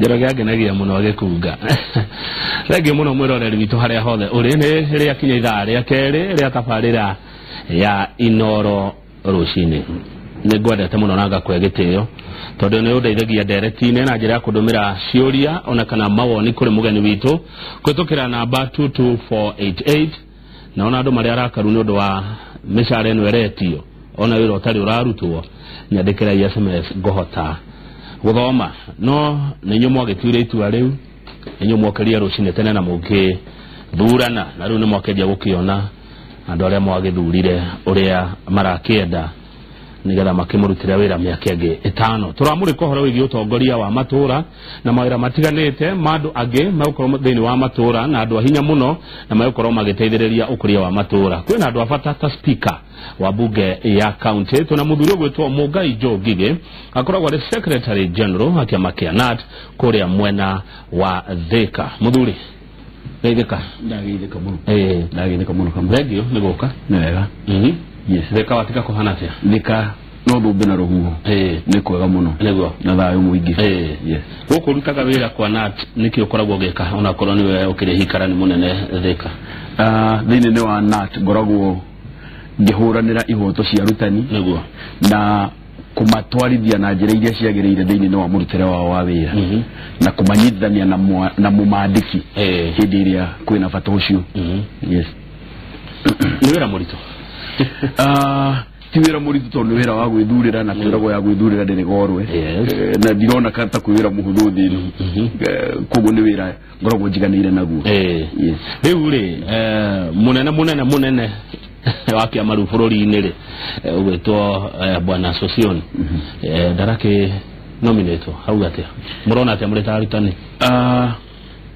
Njaraga nagia muno agikunga. Rege muno mwiroreri witu haria hothe uri ni ria kinya ithaa ria keri ria tabarira ya Inoro rucini. Ni ngwendete muno na ngakwe gitio tondu ni undeithagia ndereti-ini na njira ya kundumira ciuria ona kana mawoni kuri mugeni witu kwitukira namba 22488 na ona andu maria arakaru ni undu wa mishara eno eretio ona wira utari urarutwo nyandikira SMS ngohota guthoma no ninyu mwagituire itua riu ninyu mwokeria rucini tene na muki thurana na riu ni mwakeja gukiona andu aria mwagithurire uria marakienda nigetha makimurutira wira miaka ingi 5 turamuri kohora wigi utongoria wa matura na mawira matiganite mandu age magukorwo thiini wa matura na andu ahinya muno na magukorwo magiteithiriria ukuria wa matura kwina andu afata ta speaker wa bunge ya county tuna muthuri gwetwo Mugai Njogige akoragwo ari secretary general akiama kia NAT kuria mwena wa Thika muthuri Thika ndagithika muno ndagithika muno kama regio niguka ni wega yes Thika watika kuhana atia Thika no thumbe na ruhuho ni kwega muno niguo na thayo muingi yes guku rutaga wira kwa NAT niki ukoragwo gika ona korwo niwe ukiri hikarani munene Thika thiini ni wa NAT ngoragwo ngihuranira ihoto cia rutani niguo na kumatwarithia na njira iria ciagiriire thiini ni wa murutire wa wira na kumanyithania na mumandiki hindi iria kwina bata ucio yes ni wira murito ti wira muritu tondu wira wa gwithurira na kwiragwo ya gwithurira ndiri gorwe na ndirona kata kwira muhuthu thiini koguo ni wira ngoragwo njiganire naguo yes riu ri munene wakia maru bururi-ini ri ugwitwo bwana Association ndarake nominator hau atia murona atia muri tarutani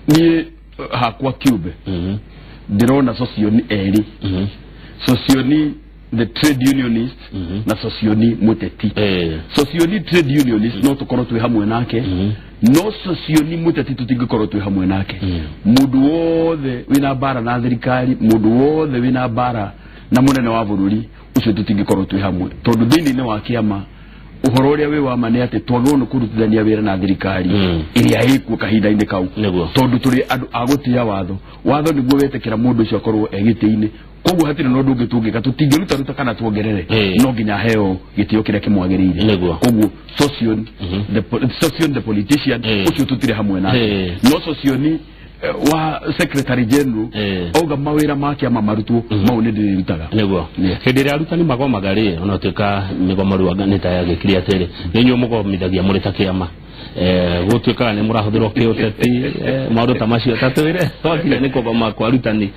ni hakwa kiube ndirona Association eri Association the trade unionist na Association muteti Association trade unionist no tukorwo twi hamwe nake no Association muteti tutingikorwo twi hamwe nake mundu wothe wina bara na thirikari mundu wothe wina bara na munene wa bururi ucio tutingikorwo twi hamwe tondu thiini ni wa kiama uhoro uria wi wa mane ati twagwo no kurutithania wira na thirikari iria ikuo kahinda-ini kau tondu turi andu agutia watho niguo wetekera mundu ucio akorwo egiti-ini koguo hatire no ndungi tungika tutingiruta kana tuongerere no nginya heo gitio kiria kimwagirire koguo Association the politician ucio tutire hamwe nake no Association wa secretary general auga mawira make ama marutwo maune ndirutaga niguo hindi ria arutani magomagari ona tuika migomaru agani ta yage kiria tere ninyu mugomithagia muri ta kiama gutuika ni murahuthirwo kiuteti maundu ta macio tatwire twakire ni kugoma kwa arutani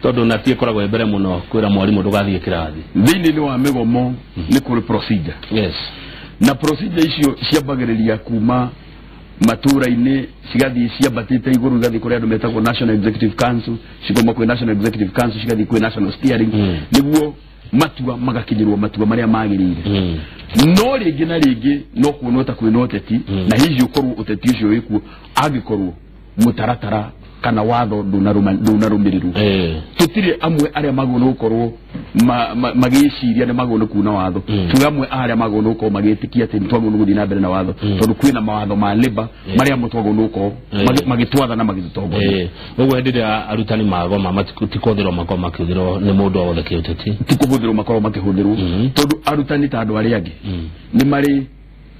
tondu natie koragwo mbere muno kwira mwarimu ndugathie kirathi thiini ni wa migomo ni kuri procedure yes na procedure icio ciambagiriria kuma matura-ini cigathi ciambatite iguru gathi kuri andu metagwo National Executive Council cigoma kwi National Executive Council cigathi kwi National Steering niguo matua magakinyirwo matua maria magirire no ringi na ringi no kuonwo ta kwina uteti na hizi ukorwo uteti ucio wikuo agikorwo mutaratara kana watho ndunarumirirwo tutire amwe aria magono gukorwo magiciria ni magono kuna watho tu amwe aria magono gukorwo magitikia ati twagono guthii na mbere na watho tondu kwina mawatho ma labor maria mutwagono gukorwo magitwatha na magitutongoria uguo hindi arutani magoma matikuthirwo magoma kithirwo ni mundu wothe kiuteti tikuhuthirwo makorwo makihundirwo tondu arutani ta andu aria angi ni mari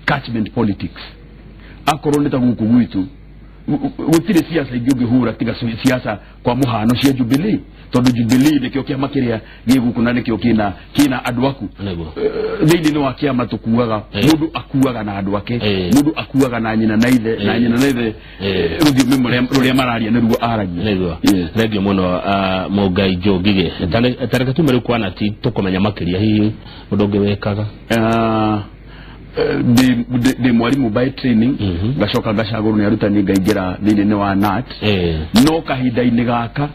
catchment politics akorwo ni ta guku gwitu gutire siasa ingihura tiga siasa kwa muhano cia Jubilee tondu Jubilee nikio kiama kiria giguku na nikio kina andu aku thiini ni wa kiama tukuaga mundu akuaga na andu ake mundu akuaga na nyina na ithe ruthio ruria mararia niruo aragia regio muno Mugai Njogige tareka tumere kwa NAT tukomenya makiria hihi mundu ngewekaga de mwarimu by training gacoka gacaguru ni arutani ngaingira thiini ni wa NAT no kahinda-ini gaka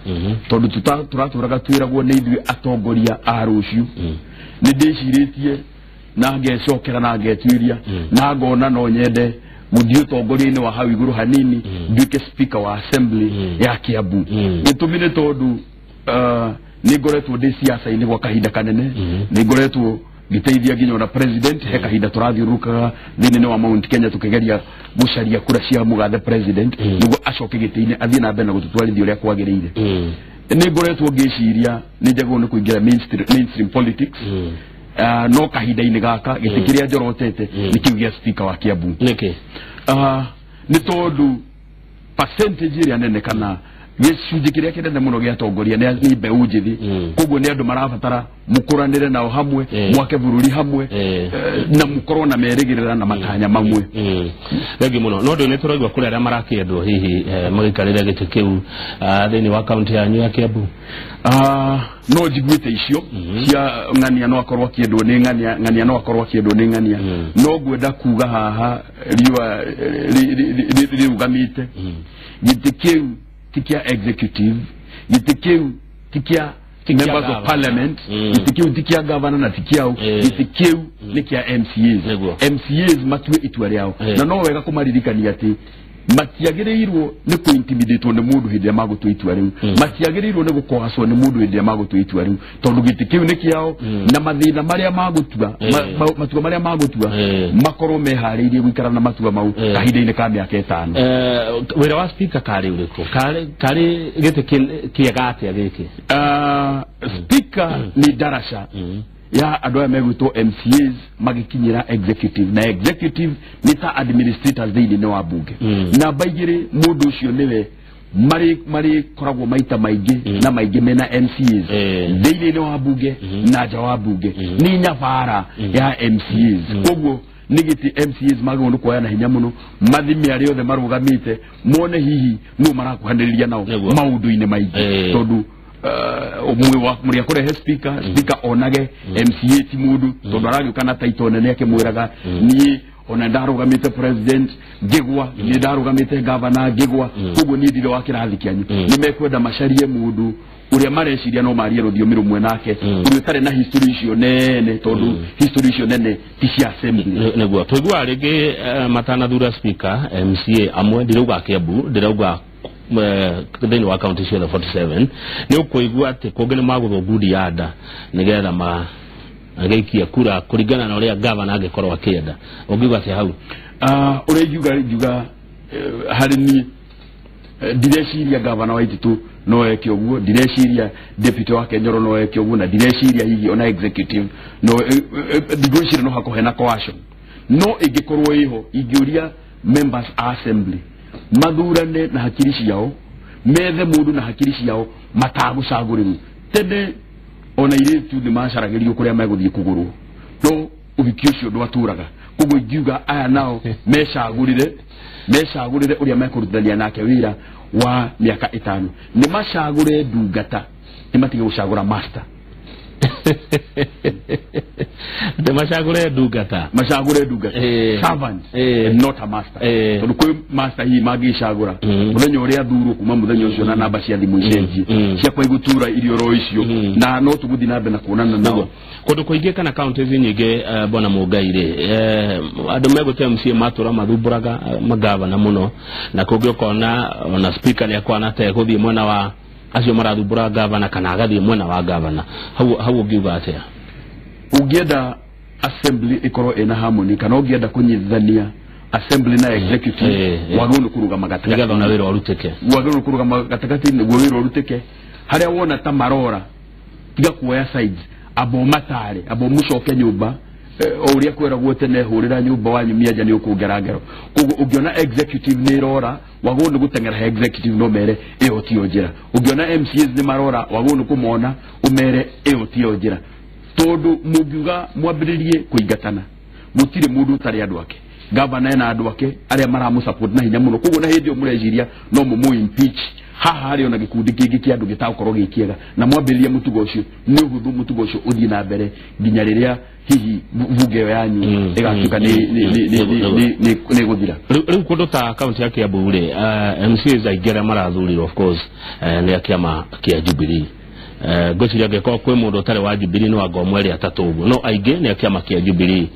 tondu turaturaga twiragwo ni ithuĩ atongoria a ruciu ni ndiciritie na ngecokera na ngetuiria na ngona no nyende guthii utongoria-ini wa hau iguru hanini nduike speaker wa assembly ya Kiambu gitumi ni tondu ni ngoretwo ndi siasa-ini gwa kahinda kanene ni ngoretwo giteithia nginya na president he kahinda turathiuruka thini wa Mount Kenya tukigeria gucaria kura cia mugathe president niguo acoke gitini athie na mbere na gututwarithia uria kwagirire ni ngoretwo ngiciria ni njagwo ni kuingira mainstream politics no kahinda-ini gaka gitikiria njorotete ni kiugia speaker wa Kiambu ni tondu percentage iria nene kana gicunji kiria kinene muno gia tongoria ni mbeu njithi koguo ni andu marabatara mukuranire nao hamwe mwake bururi hamwe na mukorwo na merigirira na matanya mamwe regi muno no ndu ni turaigwa kuri aria marakiendwo hihi magikarire giti kiu thini wa county yanyu ya Kiambu no njiguite icio cia ng'ania no akorwo kiendwo ni ng'ania no akorwo kiendwo ni ng'ania no gwenda kuga haha riwa riugamite giti kiu tikia executive gitikiu tikia members of parliament gitikiu tikia governor na tikiao gitikiu nikia MCAs matue itua riao na no wega kumaririkania ati matiagirirwo ni kuintimidate ni mundu hinde magutu itua riu matiagirirwo ni gukohacwo ni mundu hinde magutu itua riu tondu gitikiu nikiao na mathina maria magutua matua maria magutua makorwo mehariirie gwikara na matua mau kahinda-ini ka miaka 5 wira wa speaker kari uriko kari gite kiega atia giki speaker ni darasha ya andu aya megwitwo MCAs magikinyira executive na executive ni ta administrators thini ni wa bunge na baigire mundu ucio niwe mari koragwo maita maingi na maingi mena MCAs thini ni wa bunge na nja wa bunge ni nyabara ya MCAs koguo nigiti MCAs magundu kwa na hinya muno mathimi ari othe marugamite mone hihi no marakuhaniriria nao maundu-ini maingi tondu umwe wa muri akore speaker onage MCA ti mundu tondu aragiuka na title nene yake mwiraga ni ona ndarugamite president gigwa ni ndarugamite governor gigwa koguo ni ndire wa kirathi kyanyu ni mekwenda macarie mundu uria mareciria no marie ruthiomi rumwe nake uri tare na history icio nene tondu history icio nene ti cia assembly neguo twigwa ringi matana thura speaker MCA amwe ndirauga Kiambu ndirauga thini wa county cia 47 ni ukuigua ati kungi ni maguthungudi yada nigetha ma ageikia kura kuringana na uria governor angekorwo akienda ungiuga cia hau uria juga hari ni direciria governor waititu no eke oguo direciria deputy wa Kenyoro no eke oguo na direciria hihi ona executive no digociria no hako hena coalition no igikorwo iho ingiuria members assembly mathurane na hakiri ciao methe mundu na hakiri ciao matagucaguriru tene ona iritu ni macaragirio kuria meguthie kugurwo no ubiki ucio ndwaturaga koguo ingiuga aya nao mecagurire uria mekurutithania nake wira wa miaka 5 ni macagure ndungata ni matige gucagura master de macagure ndungata servant not a master tondu kwi master hii magicagura muthenya uria thuru kuma muthenya ucio na namba cia thimu icenjie cia kwa igutura irio ro icio na no tuguthi na mbere na kuonana nao kundu kuingi kana counties nyingi bona Mugaire andu megutia MCA matura mathumburaga magavana muno na kungi ukona ona speaker ni akwana te guthie mwena wa acio marathumbura governor kana agathie mwena wa governor hau ungiuga atia ungienda assembly ikorwo ina harmony kana ungienda kunyithania assembly na executive wagunu kuruga magatagati nigetha na wira urutike wagunu kuruga magatagati niguo wira urutike haria wona ta marora tiga kuoya sides abo matare abo mucoke nyumba o uria kwera tene hurira nyumba wanyu miaja ni ukungerangero koguo ungiona executive ni rora wagunu gutengera executive no mere iyo tio njira ungiona MCAs ni marora wagunu kumona umere iyo tio njira tondu mugiuga mwambiririe kuingatana mutire mundu tari andu ake governor na andu ake aria maramu support na hinya muno koguo na hindi o murejiria no mu impeach haha ari ona gikundi kingi kia andu gitakorwo gikiega na mwambiririe mutugo ucio ni uhuthu mutugo ucio uthie na mbere nginya riria hihi vuge yanyu igatuka ni guthira riu kundu ta county ya Kiambu ri MCAs aigera marathuriro of course ni akiama kia Jubilee gociria ngeko kwi mundu tare wa Jubilee no agomwe ri atatu uguo no aige ni akiama kia Jubilee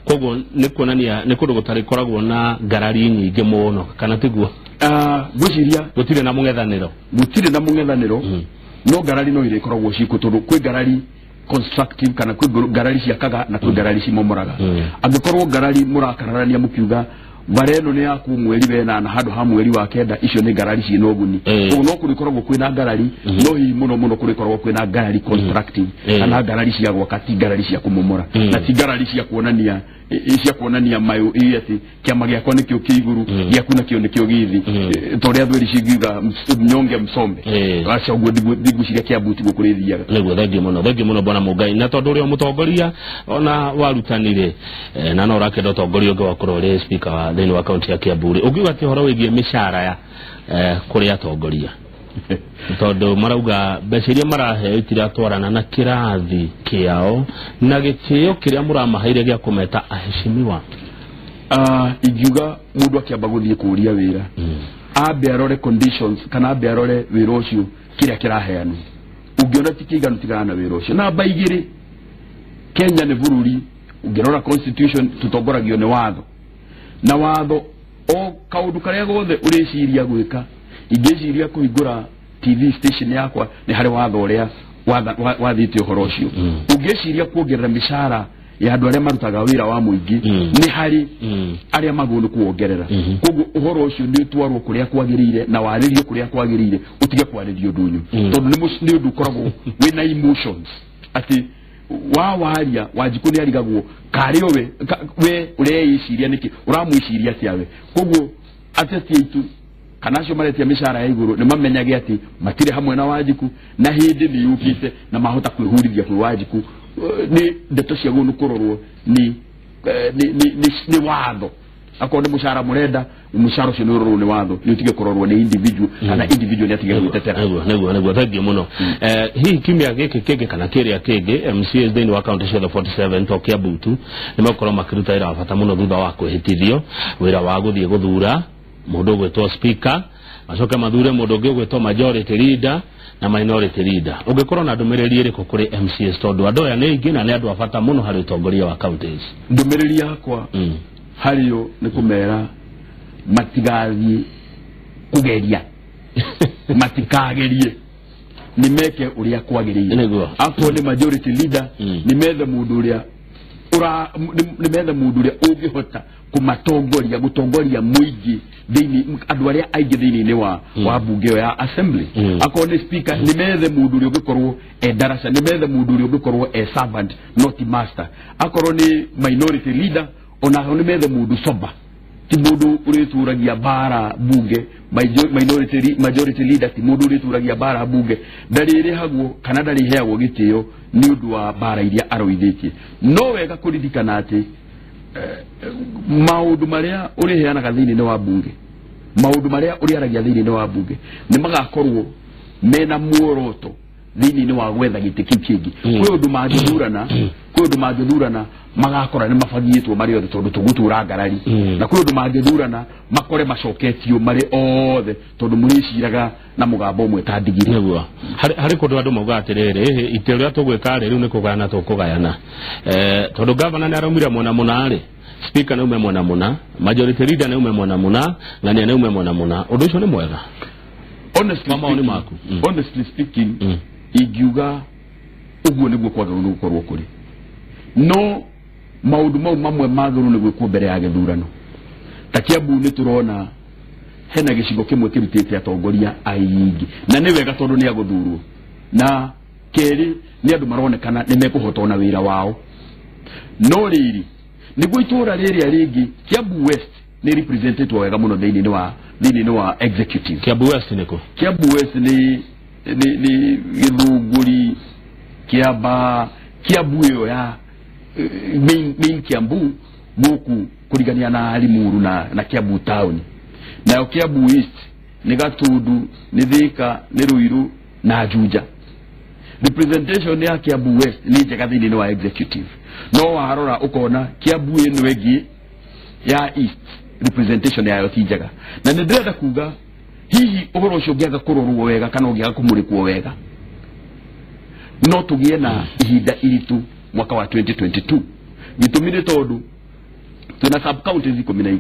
koguo ni kuonania ni kundu gutari koragwo na ngarari nyingi muno kana tiguo gociria gutire na mungethaniro no ngarari no ire koragwo ciku tondu kwi ngarari constructive kana kwi garari cia kaga na kwi garari ci momoraga angikorwo garari murakararania mukiuga bareno ne yaku mweri bena na hado ha mweri wa kenda icio ni garari ci noguni no kurikorwo kwina garari no hi muno kurikorwo kwina garari constructive kana garari cia gwakati garari cia kumomora na ti garari cia kuonania mayo ati kiama giakwa nikio kiiguru giaku nakio nikio githi toria thweri cigiga mnyonge msombe acha ugo diguciria kia buti gukurithiaga nego thagi muno bwana Mugai na tondu uri mutongoria ona warutanire na no rakenda utongoria ungi wakorwo ri speaker wa thini wa county ya Kiambu ugiuga ati horo wigie mishara ya kuri atongoria tondu marauga mbeca marahe itiratwarana na kirathi kiao na gitio kiria muramahaire gia kumeta aheshimiwa igiuga mundu akiamba guthie kuria wira abe arore conditions kana abe arore wira ucio kiria kiraheana ungiona tikiganu tigana wira ucio na baigire Kenya ni bururi ungirora constitution tutongoragio ni watho na watho o kaundu karia gothe uriciria gwika ingeciria kuhingura TV station yakwa ni hari watho uria wathite uhoro ucio ungeciria kuongerera mishara ya andu aria marutaga wira wa muingi ni hari aria magundu kuongerera koguo uhoro ucio ni twarwo kuria kwagirire na waririo kuria kwagirire utige kwaririo ndunyu tondu ni undu koragwo wina emotions ati waria Wanjiku ni arigagwo kari we ureiciria niki uramwiciria tiawe koguo ateti itu kana cio maretia mishara ya iguru ni mamenyage ati matire hamwe na Wanjiku na hindi ni yukite na mahota kwihurithia kwi Wanjiku ni ndeto cia gunu kurorwo ni watho akone mushara murenda mushara cio nurorwo ni watho ni utige kurorwo ni individual kana individual ni atige gutetera nego thagi muno hii kimya giki kana kiria kigi MCS thini wa county cia 47 to Kiambu tu ni makorwo makiruta ira bata muno thutha wa kwihitithio wira wa guthie guthura mundu gwetwo speaker macoka mathure mundu ungi gwetwo majority leader na minority leader ungikorwo na ndumiriri iriko kuri MCS tondu andu aya ni ingi na ni andu abata muno hari utongoria wa counties ndumiriri yakwa hariyo ni kumera matigathi kugeria matikagerie ni meke uria kwagiriire apo ni majority leader ni methe mundu uria ni methe mundu uria ungihota kumatongoria gutongoria muingi thini andu aria aingi thini ni wa bunge ya assembly akone speaker ni methe mundu uria ungikorwo darasa ni methe mundu uria ungikorwo servant not master akorwo ni minority leader ona ni methe mundu soba ti mundu urituragia bara bunge majority leader ti mundu urituragia bara bunge ndarire hagwo kana ndari heagwo gitio ni undu wa bara iria aroithitie no wega kuririkana ati maundu maria uriheana gathini ni wa bunge maundu maria uriaragia thini ni wa bunge ni magakorwo mena muoroto thini ni wa gwetha gitiki kingi kwi undu mangithurana magakora ni mabagiitwo mari othe tondu tugutura ngarari na kwi undu mangithurana makore macoketio mari othe tondu muriciraga na mugambo umwe ta ndigiri niguo hari kundu andu mauga atiriri ite ria tugwika riu ni kugayana tukugayana tondu governor ni araumire mona ri speaker ni ume mona majority leader ni ume mona ngania ni ume mona undu ucio ni mwega honestly speaking igiuga uguo niguo kwagirwo gukorwo kuri no maundu mau mamwe maguru ni gwikwo mbere ya githurano ta Kiambu ni turona hena gicigo kimwe kirutite atongoria aingi na ni wega tondu ni aguthurwo na keri ni andu maronekana ni mekuhotona wira wao no riri ni gwitura riri aringi Kiambu West ni represented wega muno thini ni wa executive Kiambu West niko Kiambu West ni Githunguri Kiambu yo ya main Kiambu guku kurigania na Limuru na Kiambu town na Kiambu East ni Gatundu ni Thika ni Ruiru na Juja representation ya Kiambu West ni njega thini ni wa executive no warora ukona Kiambu eno egi ya East representation ya yoti njega na ndirenda kuga hihi uhoro ucio ngiaga kurorwo wega kana ngiaga kumurikwo wega no tugie na ihinda iritu mwaka wa 2022 gitumire tondu tuna sub counties 12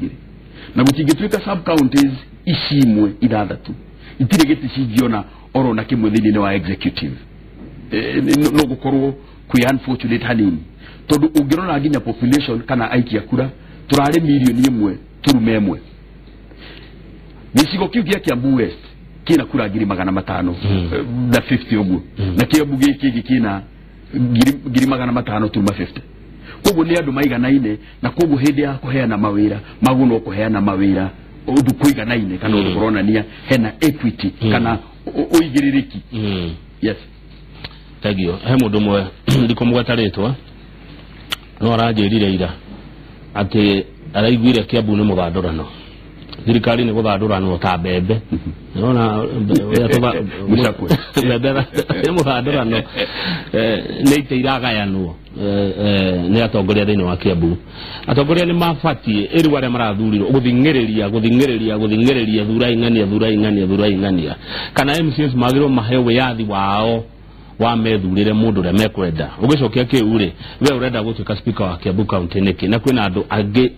na gutingituika sub counties ishimwe ithathatu itire giti cingiona oro na kimwe thini ni wa executive no gukorwo kwi unfortunate hanini tondu ungirona nginya population kana aikia kura turare milioni 1.1 gicigo kiu gia Kiambu West kina kura 500,000 na 50 oguo na Kiambu giki kina 500,000 koguo ni andu maiganaine na koguo hindi ya kuheana mawira maguno kuheana mawira undu kuiganaine kana undu kuronania hena equity kana uigiririki yes tagio he mundu mwe ndikumugataritwa no aranjirire ira ati araiguire Kiambu ni muthandurano thirikari ni guthandurano ta mbembe nona mushakwe mbembe ni muthandurano ni iteiragayanwo ni atongoria thini wa Kiambu atongoria ni mafatie iri wale marathurirwo guthingereria thuraingania kana MCs magirwo maheo wiyathi wao wa methurire mundu re mekwenda ugicokia kiure we urenda gutuika speaker wa Kiambu county niki na kwina andu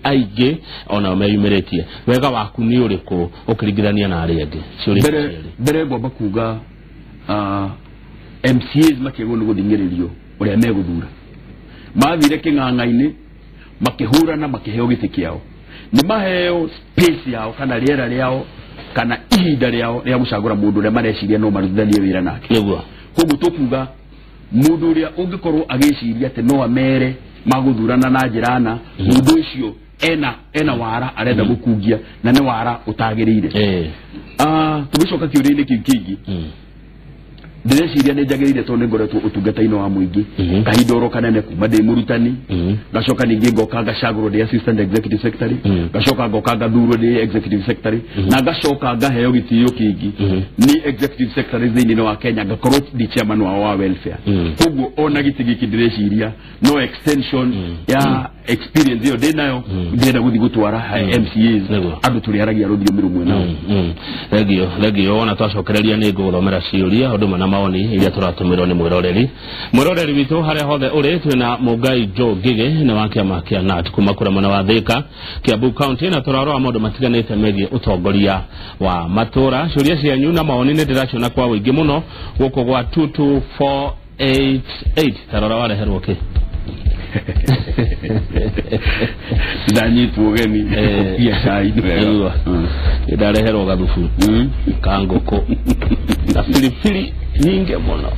aige ona meyumiretie wega waku ni uriku ukiringithania na ari angi mbere ngomba kuga MCs makego ni guthingiririo uria meguthura mathire king'ang'aini makihurana makiheo giti kiao ni maheo space yao kana riera riao kana ihinda riao ria gucagura mundu ria mareciria no maruthanie wira nake niguo koguo tukuga mundu uria ungikorwo agiciria ati no amere maguthurana na njirana mundu ucio ena wara arenda gukungia na ni wara utagirire tugicoka kiuri-ini kiu kingi ndĩreciria nĩ njagĩrĩire tondũ nĩngoretwo ũtungata-inĩ wa mũingĩ kahinda oro kanene kuma ndĩ mũrutani ngacoka ningĩ ngoka ngacagũrwo ndĩ assistant executive secretary ngacoka ngoka ngathurwo ndĩ executive secretary na ngacoka ngaheo gĩtĩo kĩngĩ nĩ executive secretary thĩinĩ wa Kenya ngakorwo ndĩ chairman wa welfare koguo ona gĩtĩ gĩkĩ ndĩreciria no extension ya experience ĩyo ndĩ nayo ndĩrenda gũthiĩ gũtwara MCAs andũ tũrĩaragia rũthiomi rũmwe nao legio ona twacokereria nĩ ngũthomera ciũria ũndũ mana maoni iria turatumirwo ni mwiroreri witu haria hothe uri twina Mugai Joe Ngige ni wa kiama kia NAT kuma kura mwana wa Thika Kiambu county na turarora maundu matiganite megie utongoria wa matura ciuria cianyu na maoni ni ndiraciona kwa wingi muno guko gwa 22488 tarora wareherwo ki Dani tuogeni pia sai ndio ndareherwo gathufu kangoko na pilipili nyingi muno